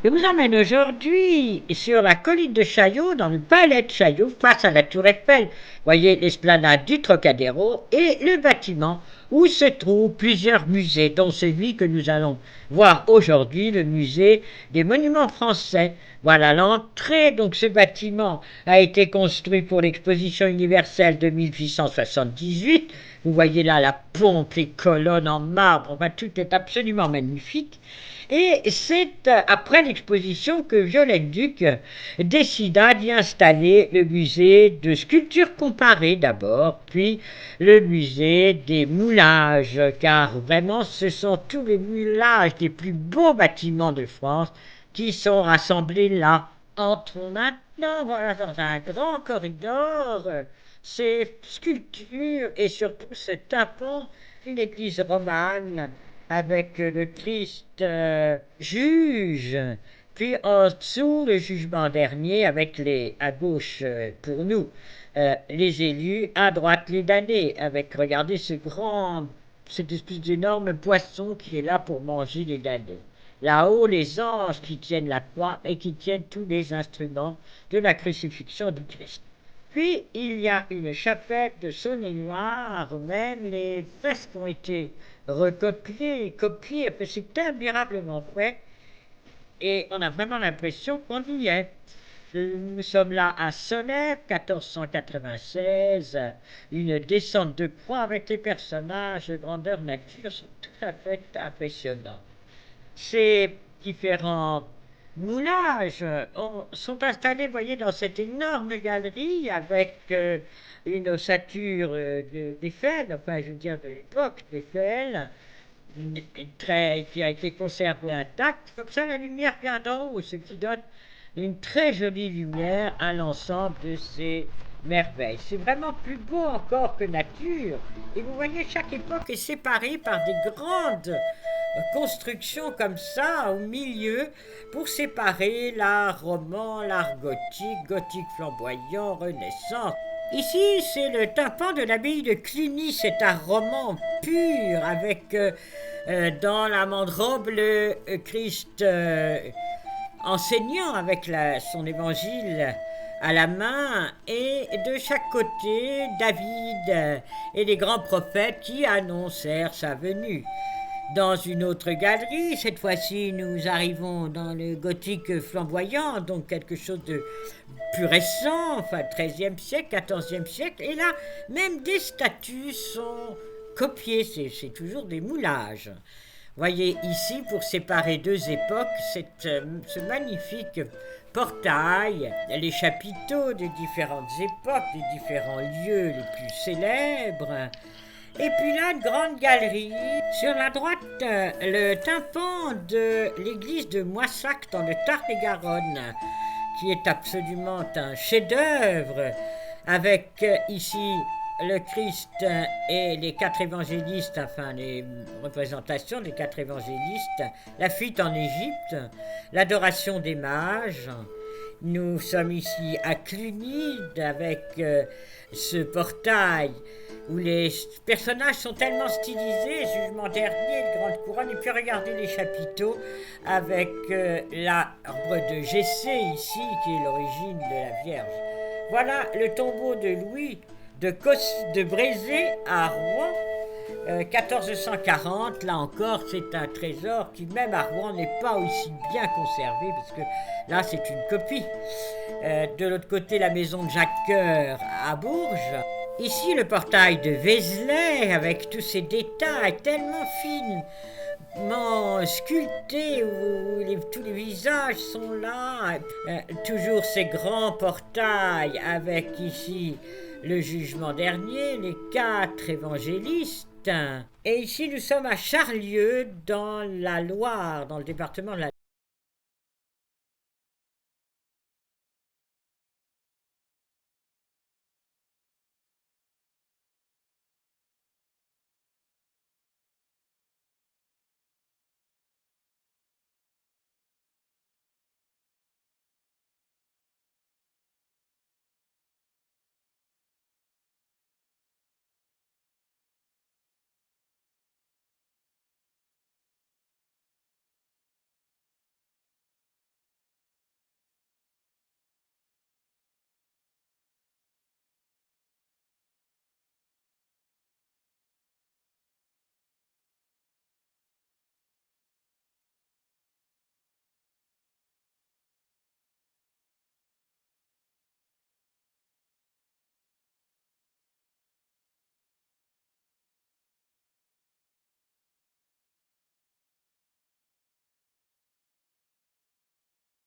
Je vous emmène aujourd'hui sur la colline de Chaillot, dans le palais de Chaillot, face à la Tour Eiffel. Vous voyez l'esplanade du Trocadéro et le bâtiment où se trouvent plusieurs musées, dont celui que nous allons voir aujourd'hui, le musée des monuments français. Voilà l'entrée. Donc ce bâtiment a été construit pour l'exposition universelle de 1878. Vous voyez là la pompe, les colonnes en marbre, enfin, tout est absolument magnifique. Et c'est après l'exposition que Viollet-le-Duc décida d'y installer le musée de sculpture comparée d'abord, puis le musée des moulages, car vraiment ce sont tous les moulages des plus beaux bâtiments de France qui sont rassemblés là. Entrons maintenant, voilà, dans un grand corridor, ces sculptures et surtout ce tympan d'une église romane avec le Christ juge, puis en dessous le jugement dernier avec à gauche pour nous, les élus, à droite les damnés, avec, regardez cette espèce d'énorme poisson qui est là pour manger les damnés. Là-haut, les anges qui tiennent la croix et qui tiennent tous les instruments de la crucifixion du Christ. Puis, il y a une chapelle de Saône-et-Loire, même les fresques ont été recopiées, copiées, c'est admirablement fait, et on a vraiment l'impression qu'on y est. Nous sommes là à Senez, 1496, une descente de croix avec les personnages de grandeur nature sont tout à fait impressionnants. Ces différents moulages sont installés, vous voyez, dans cette énorme galerie avec une ossature d'Eiffel, enfin je veux dire de l'époque d'Eiffel, qui a été conservée intacte. Comme ça, la lumière vient d'en haut, ce qui donne une très jolie lumière à l'ensemble de ces merveilles. C'est vraiment plus beau encore que nature. Et vous voyez, chaque époque est séparée par des grandes constructions comme ça au milieu pour séparer l'art roman, l'art gothique, gothique flamboyant, renaissance. Ici, c'est le tympan de l'abbaye de Cluny, cet art roman pur avec dans la mandrobe le Christ enseignant avec son évangile à la main, et de chaque côté David et les grands prophètes qui annoncèrent sa venue. Dans une autre galerie, cette fois-ci nous arrivons dans le gothique flamboyant, donc quelque chose de plus récent, enfin 13e siècle, 14e siècle, et là même des statues sont copiées, c'est toujours des moulages. Voyez ici, pour séparer deux époques, ce magnifique portail, les chapiteaux des différentes époques, des différents lieux les plus célèbres. Et puis là, une grande galerie. Sur la droite, le tympan de l'église de Moissac dans le Tarn-et-Garonne, qui est absolument un chef-d'œuvre, avec ici le Christ et les quatre évangélistes, enfin les représentations des quatre évangélistes, la fuite en Égypte, l'adoration des mages. Nous sommes ici à Cluny avec ce portail où les personnages sont tellement stylisés, jugement dernier, le grande couronne, et puis regardez les chapiteaux avec l'arbre de Jessé ici, qui est l'origine de la Vierge. Voilà le tombeau de Louis de Brézé à Rouen, 1440, là encore c'est un trésor qui même à Rouen n'est pas aussi bien conservé, parce que là c'est une copie. De l'autre côté, la maison de Jacques Coeur à Bourges. Ici le portail de Vézelay avec tous ces détails tellement finement sculptés où tous les visages sont là. Toujours ces grands portails avec ici le jugement dernier, les quatre évangélistes. Et ici nous sommes à Charlieu dans la Loire, dans le département de la